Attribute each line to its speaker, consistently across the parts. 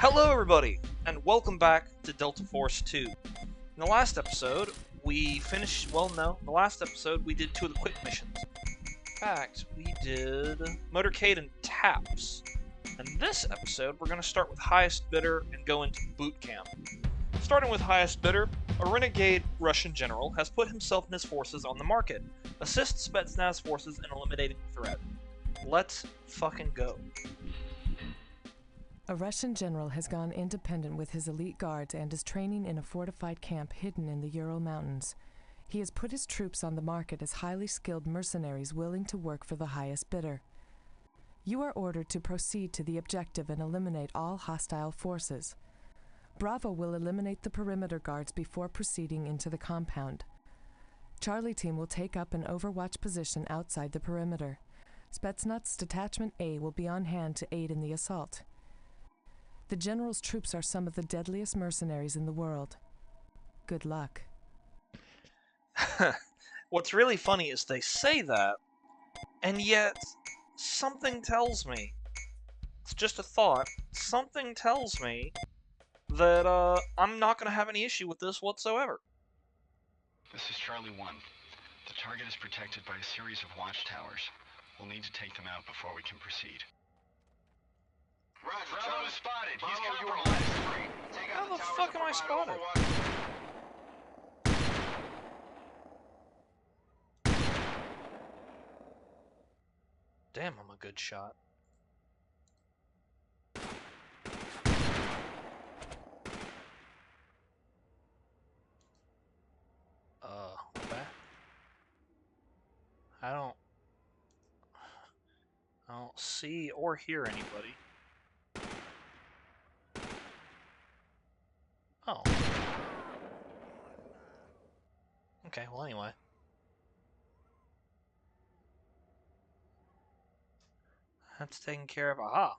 Speaker 1: Hello everybody, and welcome back to Delta Force 2. In the last episode, we finished, the last episode we did two of the quick missions. In fact, we did Motorcade and Taps. And this episode, we're going to start with Highest Bidder and go into Boot Camp. Starting with Highest Bidder, a renegade Russian general has put himself and his forces on the market. Assist Spetsnaz forces in eliminating the threat. Let's fucking go.
Speaker 2: A Russian general has gone independent with his elite guards and is training in a fortified camp hidden in the Ural Mountains. He has put his troops on the market as highly skilled mercenaries willing to work for the highest bidder. You are ordered to proceed to the objective and eliminate all hostile forces. Bravo will eliminate the perimeter guards before proceeding into the compound. Charlie Team will take up an overwatch position outside the perimeter. Spetsnaz Detachment A will be on hand to aid in the assault. The General's troops are some of the deadliest mercenaries in the world. Good luck.
Speaker 1: What's really funny is they say that, and yet something tells me, it's just a thought, something tells me that I'm not going to have any issue with this whatsoever.
Speaker 3: This is Charlie 1. The target is protected by a series of watchtowers. We'll need to take them out before we can proceed.
Speaker 4: Roger,
Speaker 3: Bravo is spotted.
Speaker 4: Bravo,
Speaker 3: He's
Speaker 4: you are
Speaker 3: compromised.
Speaker 4: Take
Speaker 1: How
Speaker 4: out
Speaker 1: the
Speaker 4: towers
Speaker 1: fuck
Speaker 4: and
Speaker 1: am I
Speaker 4: provide
Speaker 1: spotted?
Speaker 4: overwatch.
Speaker 1: Damn, I'm a good shot. Okay. I don't see or hear anybody. Oh. Okay, well anyway. That's taken care of. Aha.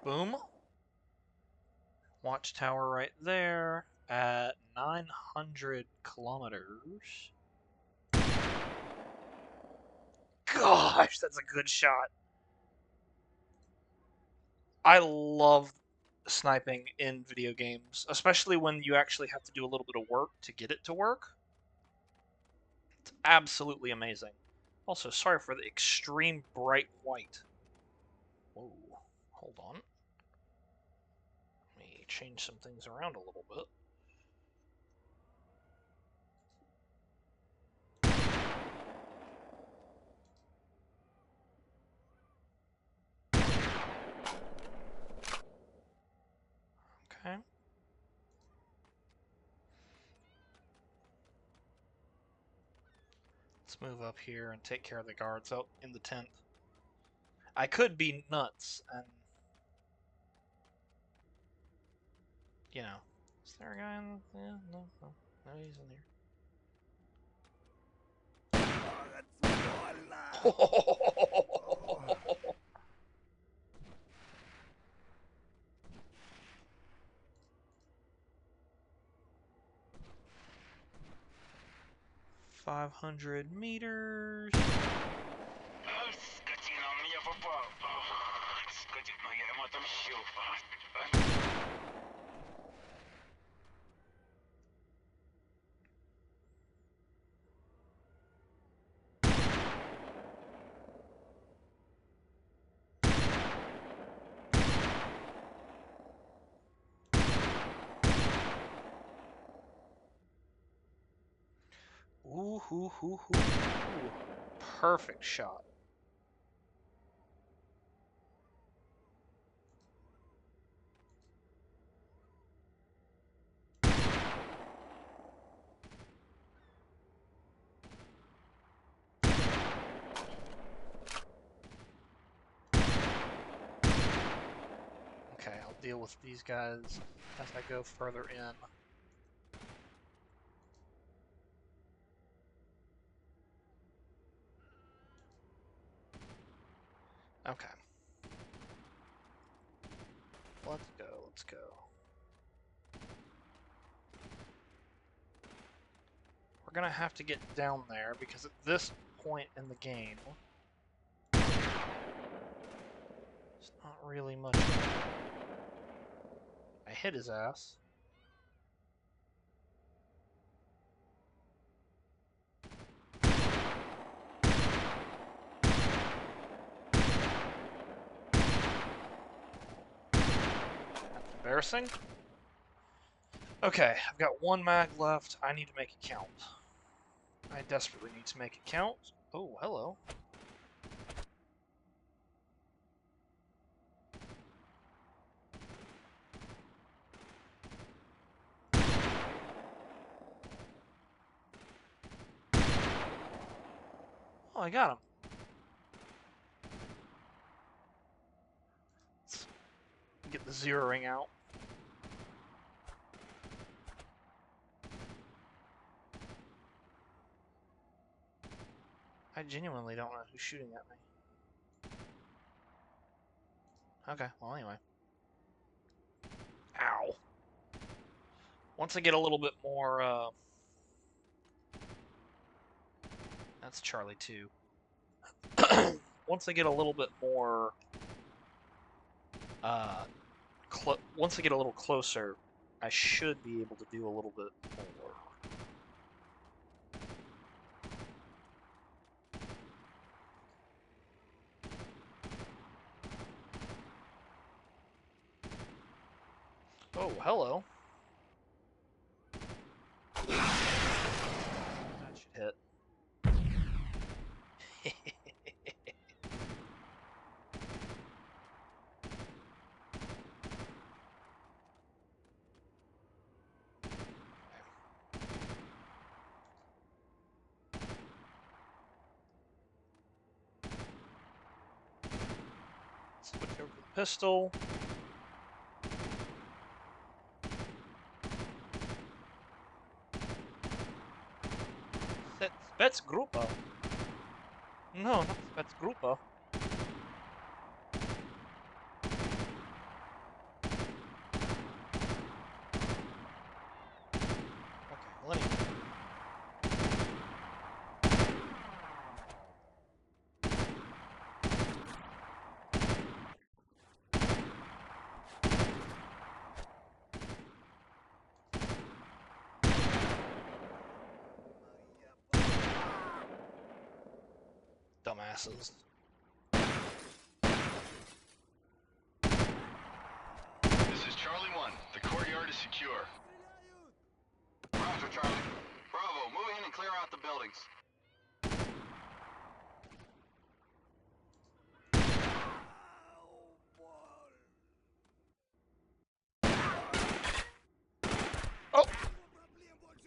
Speaker 1: Boom. Watchtower right there at 900 kilometers. Gosh, that's a good shot. I love sniping in video games, especially when you actually have to do a little bit of work to get it to work. It's absolutely amazing. Also, sorry for the extreme bright white. Whoa, hold on. Let me change some things around a little bit. Okay. Let's move up here and take care of the guards out in the tent. I could be nuts and, you know, is there a guy in? Yeah, no, he's in here. 500 meters. Ooh, hoo, hoo, hoo, hoo. Perfect shot. Okay, I'll deal with these guys as I go further in. Okay. Let's go, let's go. we're gonna have to get down there because at this point in the game, it's not really much. I hit his ass. That's embarrassing. Okay, I've got one mag left. I need to make it count. I desperately need to make it count. Oh, hello. Oh, I got him. Let's get the zeroing out. I genuinely don't know who's shooting at me. Okay, well anyway. Ow. Once I get a little bit more, that's Charlie 2. Once I get a little bit more, once I get a little closer, I should be able to do a little bit more. Oh, hello. That should hit. Switch over to the pistol. Spetsgruppe. No, not Spetsgruppe. Okay, let me. Dumbasses.
Speaker 3: This is Charlie 1. The courtyard is secure.
Speaker 4: Roger, Charlie. Bravo, move in and clear out the buildings.
Speaker 1: Oh!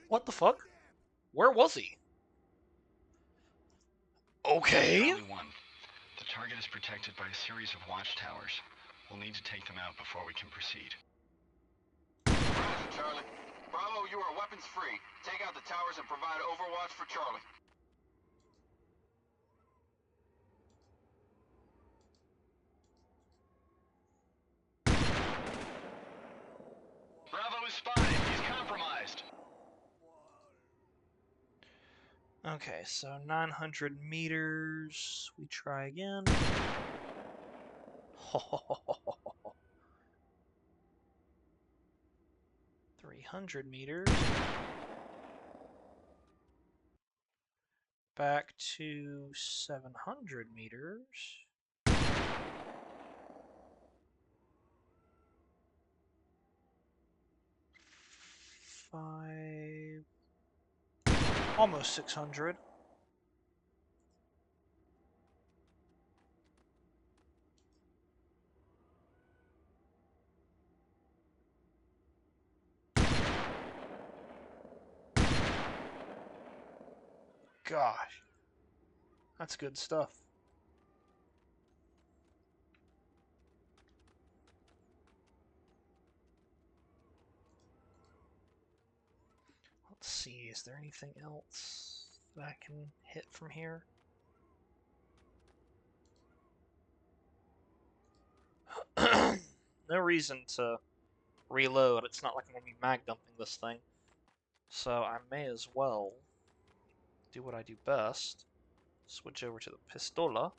Speaker 1: What the fuck? Where was he? Okay.
Speaker 3: Charlie 1. The target is protected by a series of watchtowers. We'll need to take them out before we can proceed.
Speaker 4: Roger, Charlie. Bravo, you are weapons free. Take out the towers and provide overwatch for Charlie.
Speaker 3: Bravo is spotted. He's compromised.
Speaker 1: Okay, so 900 meters. We try again. 300 meters. Back to 700 meters. 5. Almost 600. Gosh. That's good stuff. Let's see, is there anything else that I can hit from here? No reason to reload. It's not like I'm going to be mag dumping this thing. So I may as well do what I do best. Switch over to the pistola.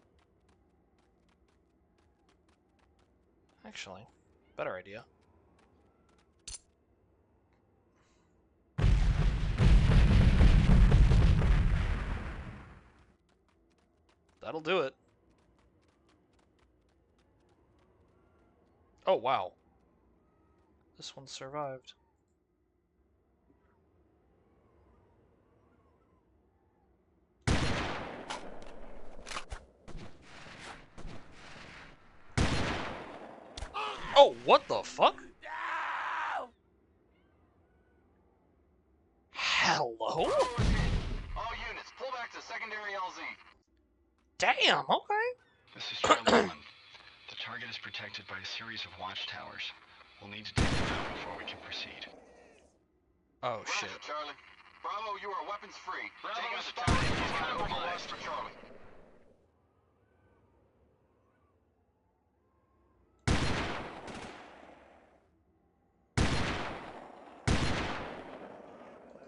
Speaker 1: Actually, better idea. That'll do it. Oh, wow. This one survived. Oh, what the fuck?
Speaker 4: No!
Speaker 1: Hello?
Speaker 4: Bravo is hit. All units, pull back to secondary LZ.
Speaker 1: Damn, okay.
Speaker 3: This is Charlie 1. The target is protected by a series of watchtowers. We'll need to take them out before we can proceed.
Speaker 1: Oh,
Speaker 4: Roger,
Speaker 1: shit.
Speaker 4: Charlie. Bravo, you are weapons free.
Speaker 3: Bravo
Speaker 4: Take out the
Speaker 3: spotted.
Speaker 4: tower and
Speaker 3: He's
Speaker 4: provide overwatch
Speaker 3: compromised.
Speaker 4: for Charlie.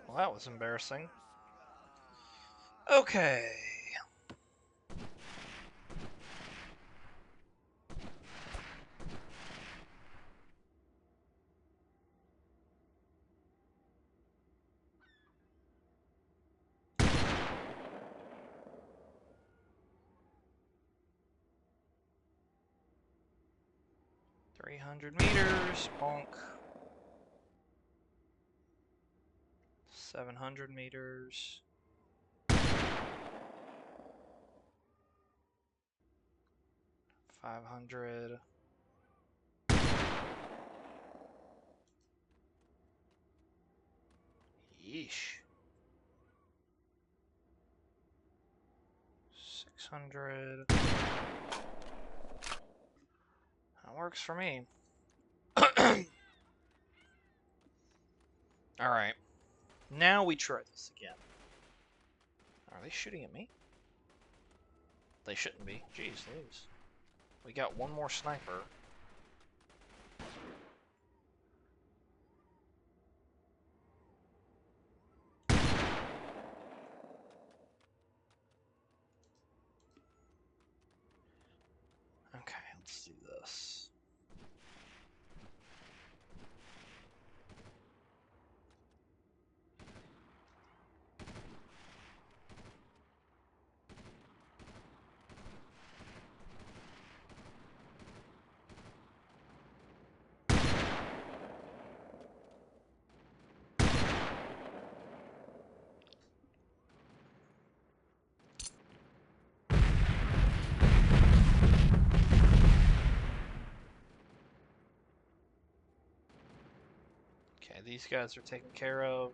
Speaker 1: Well, that was embarrassing. Okay. $300 bonk. 700 meters. 500. Yeesh. 600. That works for me. Alright. Now we try this again. Are they shooting at me? They shouldn't be. Jeez Louise. We got one more sniper. Okay, let's do this. Okay, these guys are taken care of.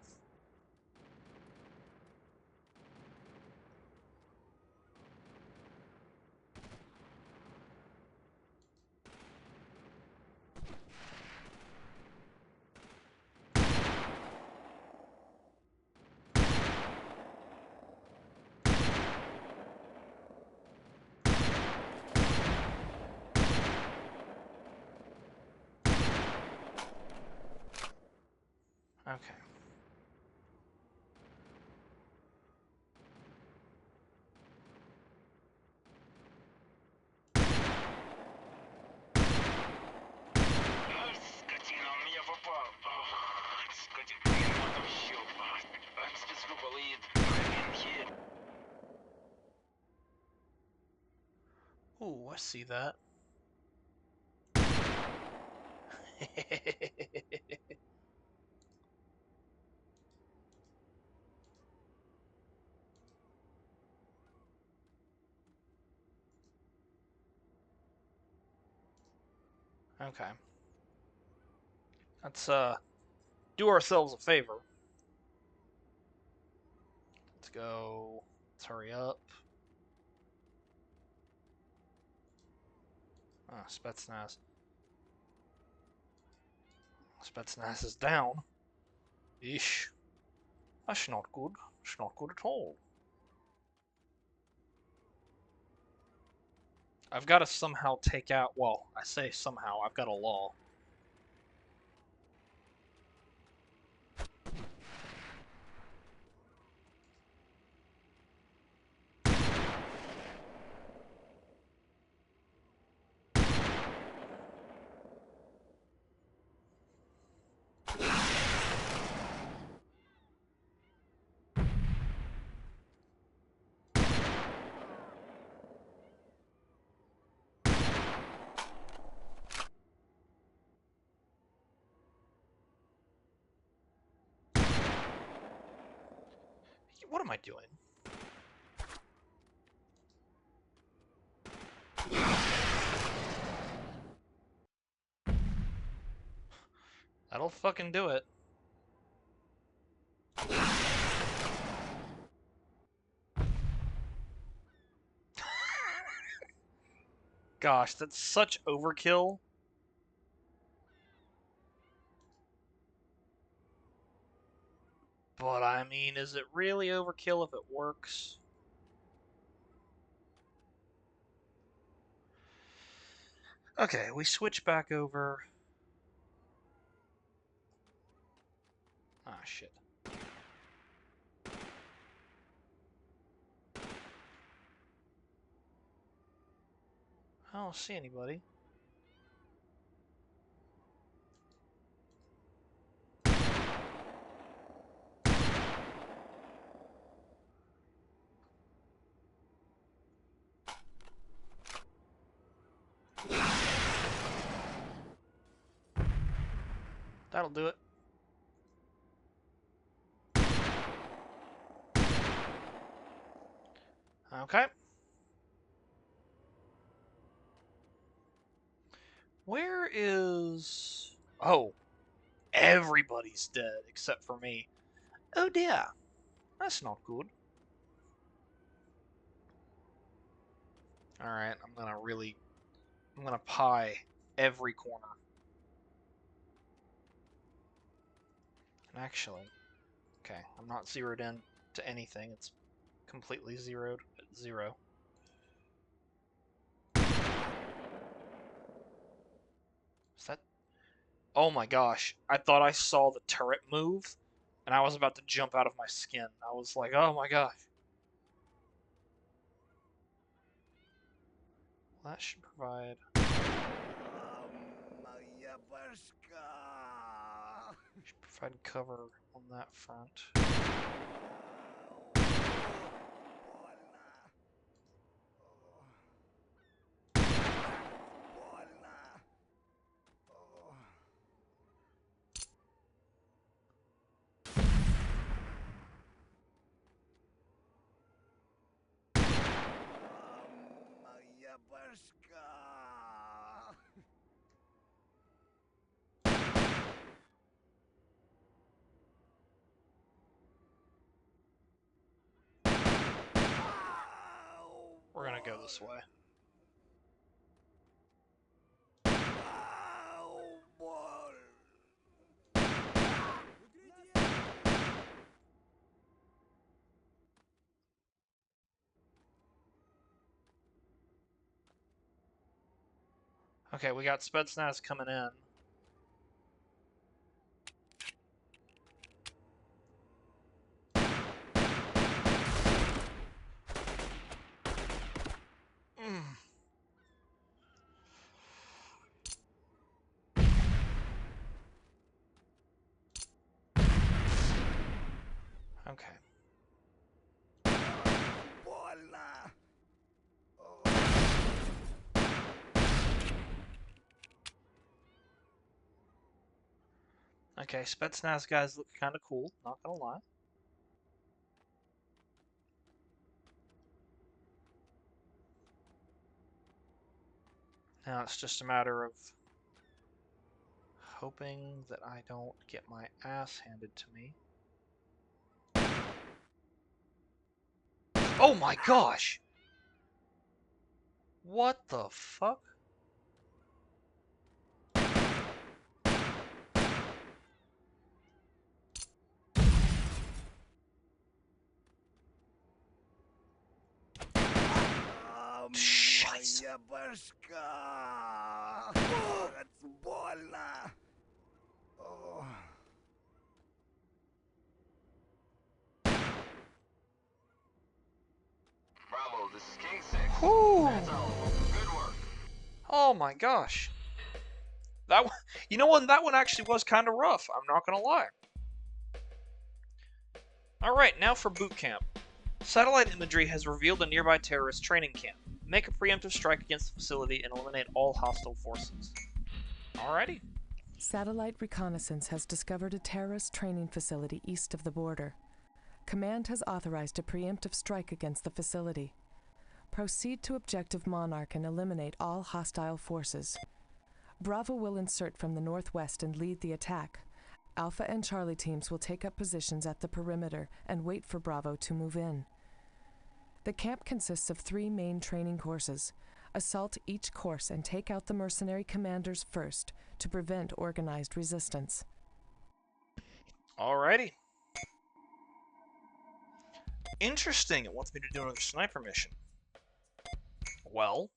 Speaker 1: Okay.
Speaker 4: Скотина, он меня попал. Скотина, мотовщик. Спецгруппа lead. I'm here.
Speaker 1: Ooh, I see that. Okay. Let's do ourselves a favor. Let's go. Let's hurry up. Ah, Spetsnaz. Spetsnaz is down. Eesh. That's not good. It's not good at all. I've got to somehow take out, well, I say somehow, I've got a law. What am I doing? That'll fucking do it. Gosh, that's such overkill. But I mean, is it really overkill if it works? Okay, we switch back over. Ah, shit. I don't see anybody. That'll do it. Okay. Where is... Oh. Everybody's dead except for me. Oh dear. That's not good. Alright, I'm gonna pie every corner. And actually, okay, I'm not zeroed in to anything. It's completely zeroed at 0. Is that... Oh my gosh, I thought I saw the turret move, and I was about to jump out of my skin. I was like, oh my gosh. Well, that should provide... Should provide cover on that front. We're gonna go this way. Okay, we got Spetsnaz coming in. Okay. Okay, Spetsnaz guys look kind of cool, not gonna lie. Now it's just a matter of hoping that I don't get my ass handed to me. Oh my gosh! What the fuck? Scheiße.
Speaker 4: Bravo, this is King 6.
Speaker 1: Whew.
Speaker 4: That's all. Good work.
Speaker 1: Oh my gosh. That one, you know what? That one actually was kind of rough. I'm not gonna lie. All right, now for boot camp. Satellite imagery has revealed a nearby terrorist training camp. Make a preemptive strike against the facility and eliminate all hostile forces. Alrighty.
Speaker 2: Satellite reconnaissance has discovered a terrorist training facility east of the border. Command has authorized a preemptive strike against the facility. Proceed to Objective Monarch and eliminate all hostile forces. Bravo will insert from the northwest and lead the attack. Alpha and Charlie teams will take up positions at the perimeter and wait for Bravo to move in. The camp consists of 3 main training courses. Assault each course and take out the mercenary commanders first to prevent organized resistance.
Speaker 1: Alrighty. Interesting. It wants me to do another sniper mission. Well,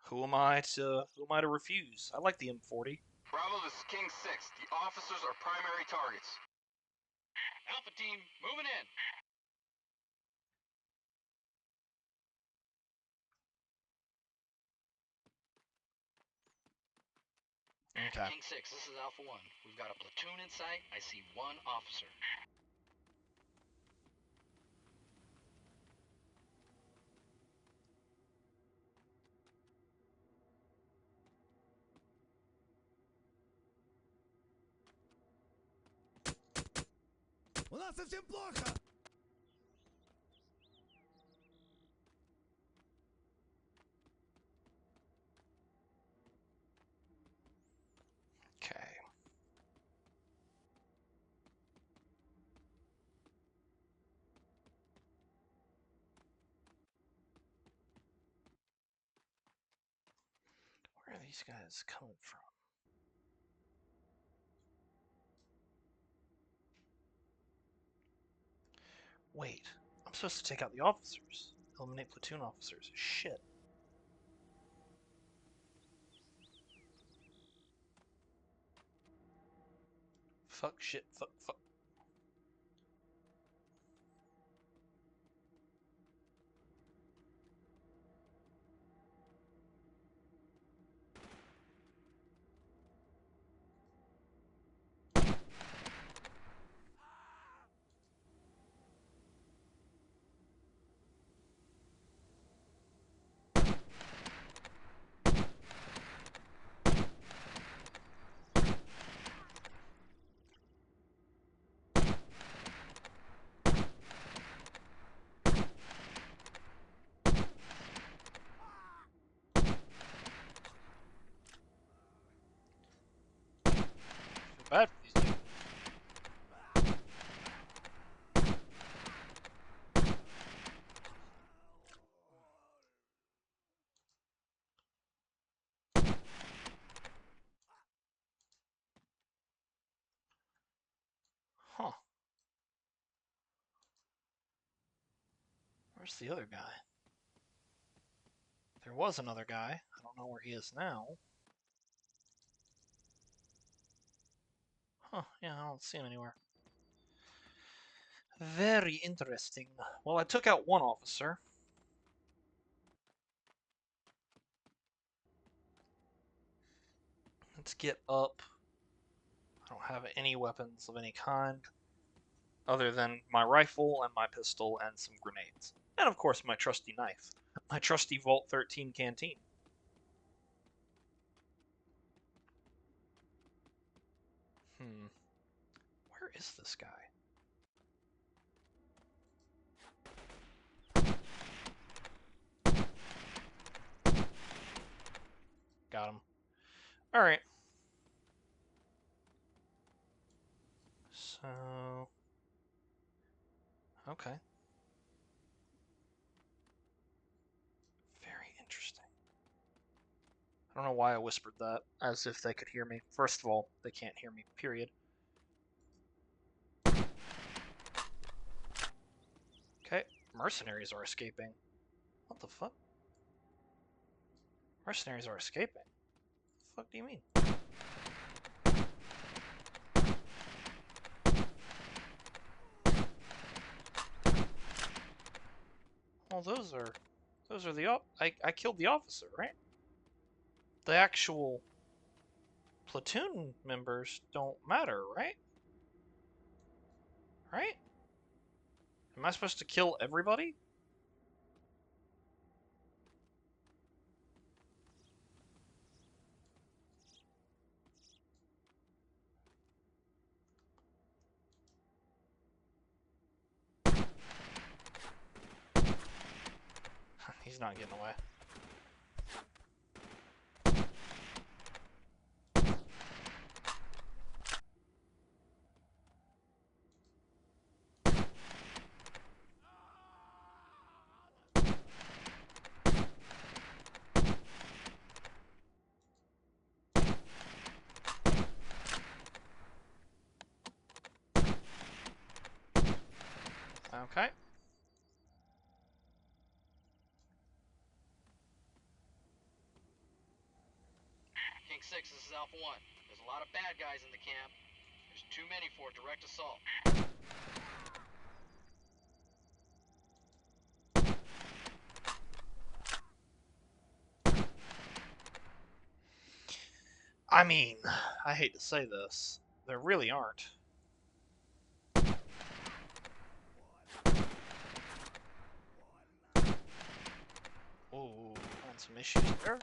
Speaker 1: who am I to refuse? I like the M40.
Speaker 4: Bravo, this is King 6. The officers are primary targets.
Speaker 3: Alpha team, moving in.
Speaker 1: Okay.
Speaker 3: King 6, this is Alpha 1. We've got a platoon in sight. I see 1 officer.
Speaker 5: У нас совсем плохо!
Speaker 1: Okay. Where are these guys coming from? Wait, I'm supposed to take out the officers. Eliminate platoon officers. Shit. Fuck, shit, fuck, fuck. Feel bad for these dudes. Huh. Where's the other guy? There was another guy. I don't know where he is now. Huh, yeah, I don't see him anywhere. Very interesting. Well, I took out 1 officer. Let's get up. I don't have any weapons of any kind other than my rifle and my pistol and some grenades. And of course my trusty knife. My trusty Vault 13 canteen. Where is this guy? Got him. Alright. So... Okay. Very interesting. I don't know why I whispered that, as if they could hear me. First of all, they can't hear me, period. Okay, mercenaries are escaping. What the fuck? Mercenaries are escaping? What the fuck do you mean? Well, those are the I killed the officer, right? The actual platoon members don't matter, right? Right? Am I supposed to kill everybody? not getting away. Okay.
Speaker 6: King 6, this is Alpha 1. There's a lot of bad guys in the camp. There's too many for a direct assault.
Speaker 1: I mean, I hate to say this. There really aren't. Oh, and some issues there.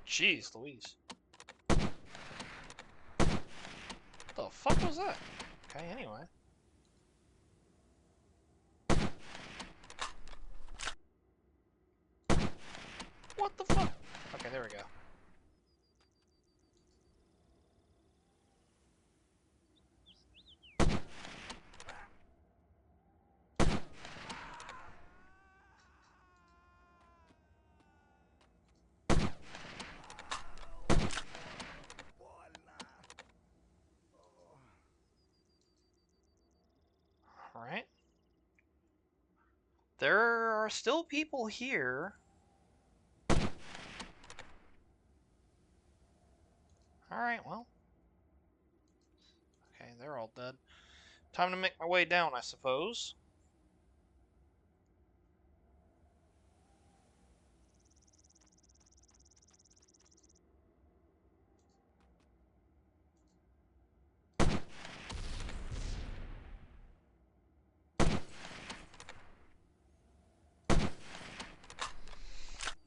Speaker 1: Jeez Louise. The fuck was that? Okay, anyway. What the fuck? Okay, there we go. Alright. There are still people here. Alright, well. Okay, they're all dead. Time to make my way down, I suppose.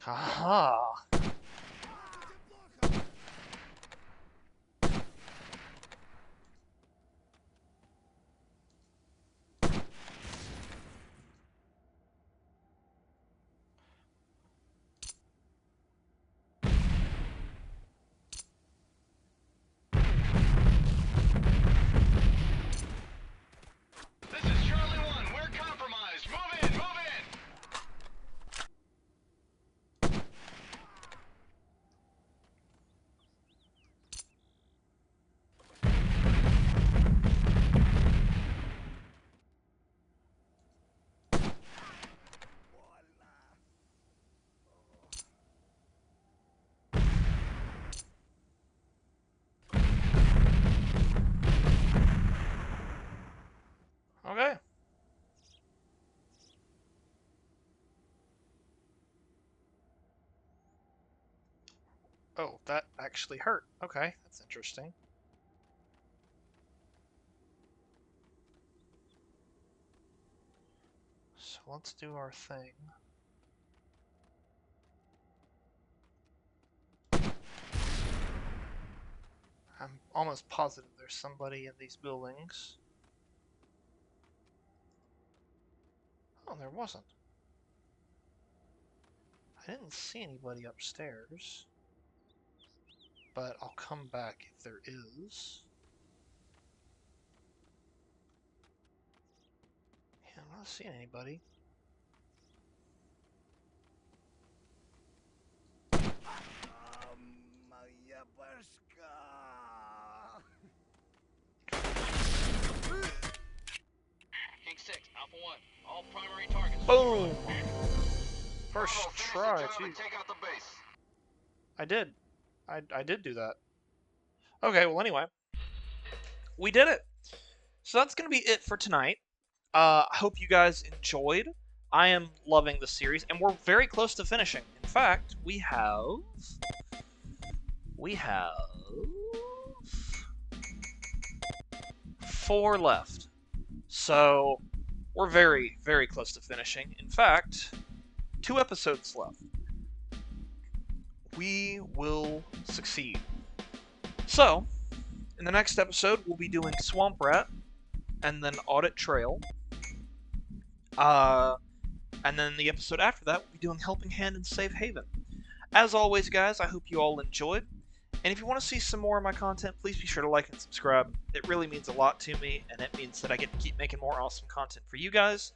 Speaker 1: Haha.
Speaker 3: This is Charlie 1. We're compromised. Move in, move in.
Speaker 1: Okay. Oh, that actually hurt. Okay, that's interesting. So let's do our thing. I'm almost positive there's somebody in these buildings. Oh, there wasn't. I didn't see anybody upstairs. But I'll come back if there is. Yeah, I'm not seeing anybody.
Speaker 5: Моя башка.
Speaker 6: King 6, Alpha 1. All primary targets.
Speaker 1: Boom! First
Speaker 4: Bravo, finish the
Speaker 1: try,
Speaker 4: job
Speaker 1: too.
Speaker 4: and take out the base.
Speaker 1: I did. I did do that. Okay, well anyway. We did it! So that's going to be it for tonight. I hope you guys enjoyed. I am loving the series, and we're very close to finishing. In fact, we have 4 left. So, we're very, very close to finishing. In fact, 2 episodes left. We will succeed. So, in the next episode, we'll be doing Swamp Rat, and then Audit Trail. And then the episode after that, we'll be doing Helping Hand and Safe Haven. As always, guys, I hope you all enjoyed. And if you want to see some more of my content, please be sure to like and subscribe. It really means a lot to me, and it means that I get to keep making more awesome content for you guys.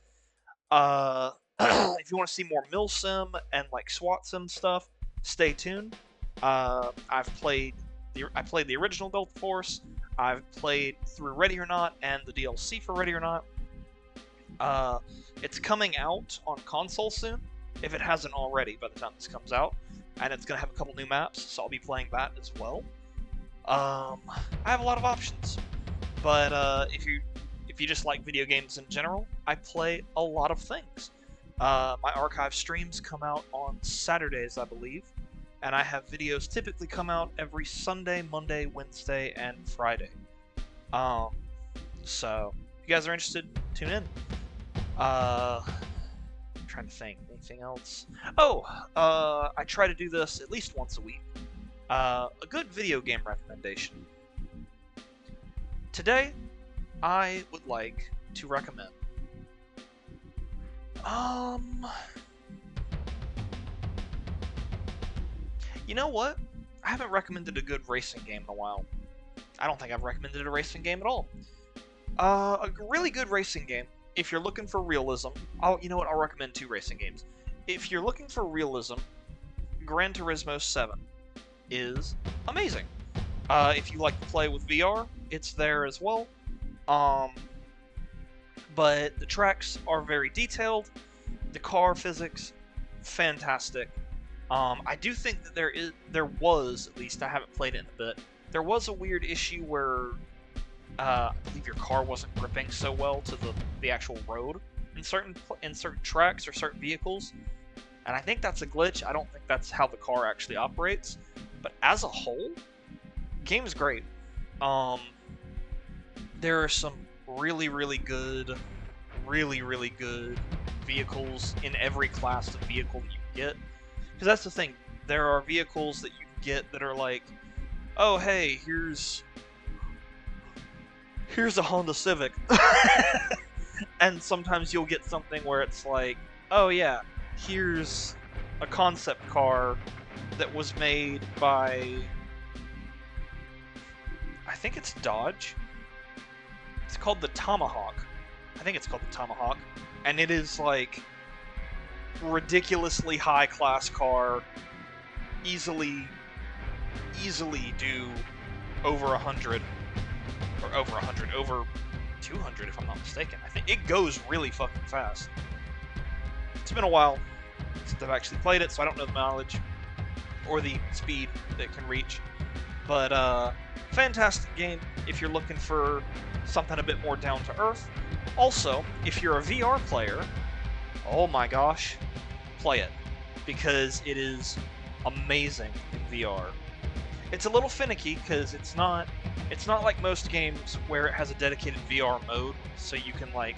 Speaker 1: If you want to see more Milsim and like SWAT Sim stuff, stay tuned. I played the original Delta Force. I've played through Ready or Not and the DLC for Ready or Not. It's coming out on console soon, if it hasn't already by the time this comes out. And it's going to have a couple new maps, so I'll be playing that as well. I have a lot of options. But if you just like video games in general, I play a lot of things. My archive streams come out on Saturdays, I believe. And I have videos typically come out every Sunday, Monday, Wednesday, and Friday. So, if you guys are interested, tune in. I'm trying to think. Anything else? Oh, I try to do this at least once a week. A good video game recommendation. Today, I would like to recommend. You know what? I haven't recommended a good racing game in a while. I don't think I've recommended a racing game at all. A really good racing game, if you're looking for realism, you know what? I'll recommend 2 racing games. If you're looking for realism, Gran Turismo 7 is amazing. If you like to play with VR, it's there as well. But the tracks are very detailed. The car physics, fantastic. I do think that there was, at least I haven't played it in a bit, there was a weird issue where I believe your car wasn't gripping so well to the actual road in certain tracks or certain vehicles, and I think that's a glitch. I don't think that's how the car actually operates, but as a whole, the game is great. There are some really good vehicles in every class of vehicle that you can get, because that's the thing. There are vehicles that you can get that are like, oh hey, here's a Honda Civic. And sometimes you'll get something where it's like, oh yeah, here's a concept car that was made by, I think it's Dodge. It's called the Tomahawk. I think it's called the Tomahawk. And it is like ridiculously high class car, easily do over 100. Or over 200 if I'm not mistaken. I think it goes really fucking fast. It's been a while since I've actually played it, so I don't know the mileage or the speed that it can reach. But fantastic game if you're looking for something a bit more down to earth. Also, if you're a VR player, oh my gosh, play it, because it is amazing in VR. It's a little finicky because it's not like most games where it has a dedicated VR mode, so you can like,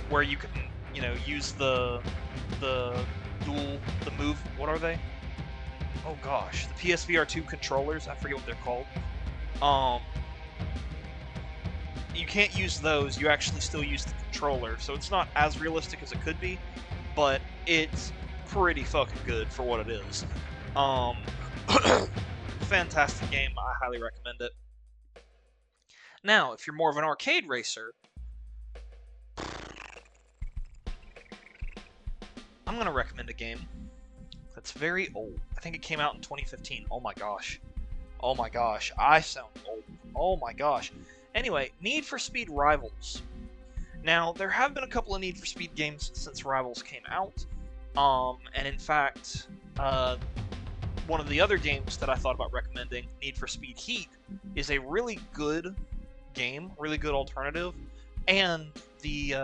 Speaker 1: where you can, use the move, what are they? Oh gosh, the PSVR 2 controllers, I forget what they're called. You can't use those, you actually still use the controller, so it's not as realistic as it could be, but it's pretty fucking good for what it is. Fantastic game, I highly recommend it. Now, if you're more of an arcade racer, I'm going to recommend a game that's very old. I think it came out in 2015. Oh my gosh. Oh my gosh, I sound old. Oh my gosh. Anyway, Need for Speed Rivals. Now, there have been a couple of Need for Speed games since Rivals came out. And in fact, one of the other games that I thought about recommending, Need for Speed Heat, is a really good game, really good alternative, and the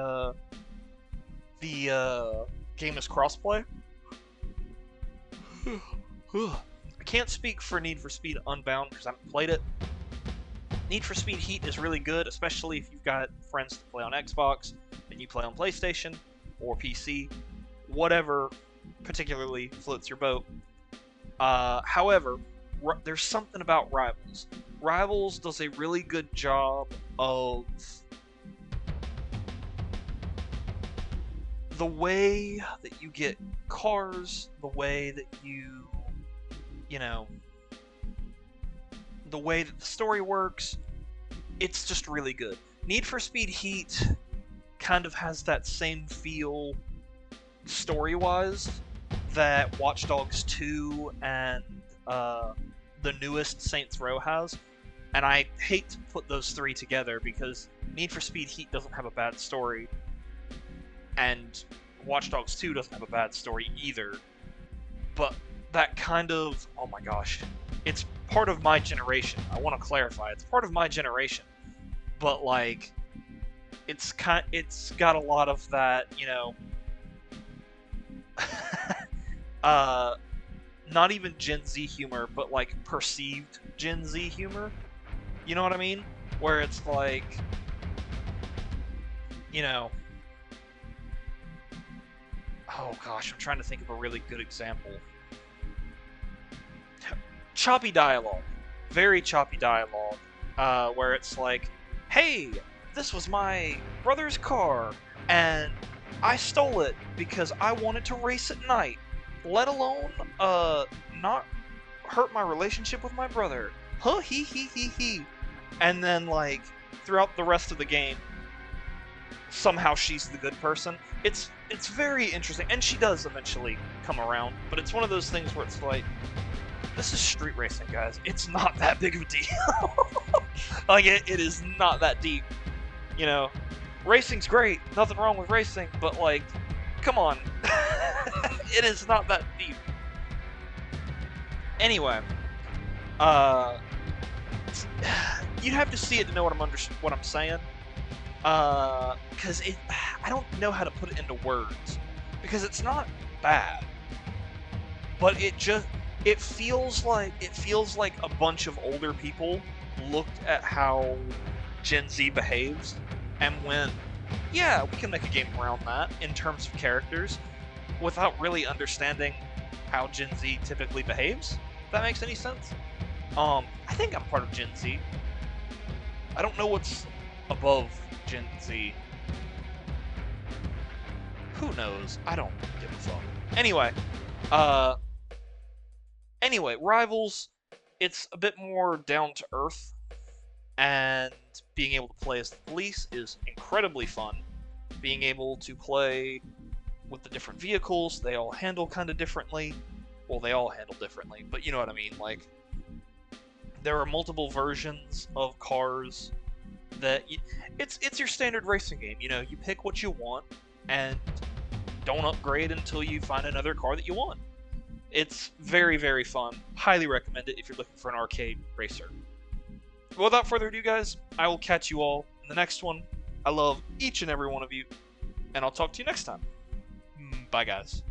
Speaker 1: game is crossplay. I can't speak for Need for Speed Unbound because I haven't played it, Need for Speed Heat is really good, especially if you've got friends to play on Xbox and you play on PlayStation or PC, whatever particularly floats your boat. However, there's something about Rivals. Rivals does a really good job of the way that you get cars, the way that you know, the way that the story works. It's just really good. Need for Speed Heat kind of has that same feel story-wise that Watch Dogs 2 and the newest Saints Row has, and I hate to put those three together because Need for Speed Heat doesn't have a bad story, and Watch Dogs 2 doesn't have a bad story either, but that kind of, oh my gosh, it's part of my generation. I want to clarify, it's part of my generation, but like, it's got a lot of that, you know, not even Gen Z humor, but like perceived Gen Z humor. You know what I mean? Where it's like, you know, oh gosh, I'm trying to think of a really good example. Choppy dialogue. Very choppy dialogue. Where it's like, hey, this was my brother's car, and I stole it because I wanted to race at night, let alone, not hurt my relationship with my brother. Huh, he. And then, like, throughout the rest of the game, somehow she's the good person. It's very interesting, and she does eventually come around, but it's one of those things where it's like, this is street racing, guys. It's not that big of a deal. Like, it is not that deep. You know, racing's great, nothing wrong with racing, but like, come on. It is not that deep. Anyway, you'd have to see it to know what I'm saying. Because I don't know how to put it into words. Because it's not bad, but it feels like a bunch of older people looked at how Gen Z behaves and went, yeah, we can make a game around that in terms of characters, without really understanding how Gen Z typically behaves. If that makes any sense? I think I'm part of Gen Z. I don't know what's above Gen Z. Who knows? I don't give a fuck. Anyway, Rivals, it's a bit more down to earth, and being able to play as the police is incredibly fun. Being able to play with the different vehicles, they all handle kind of differently. Well, they all handle differently, but you know what I mean. Like, there are multiple versions of cars that it's your standard racing game. You know, you pick what you want and don't upgrade until you find another car that you want. It's very, very fun. Highly recommend it if you're looking for an arcade racer. Without further ado, guys, I will catch you all in the next one. I love each and every one of you, and I'll talk to you next time. Bye, guys.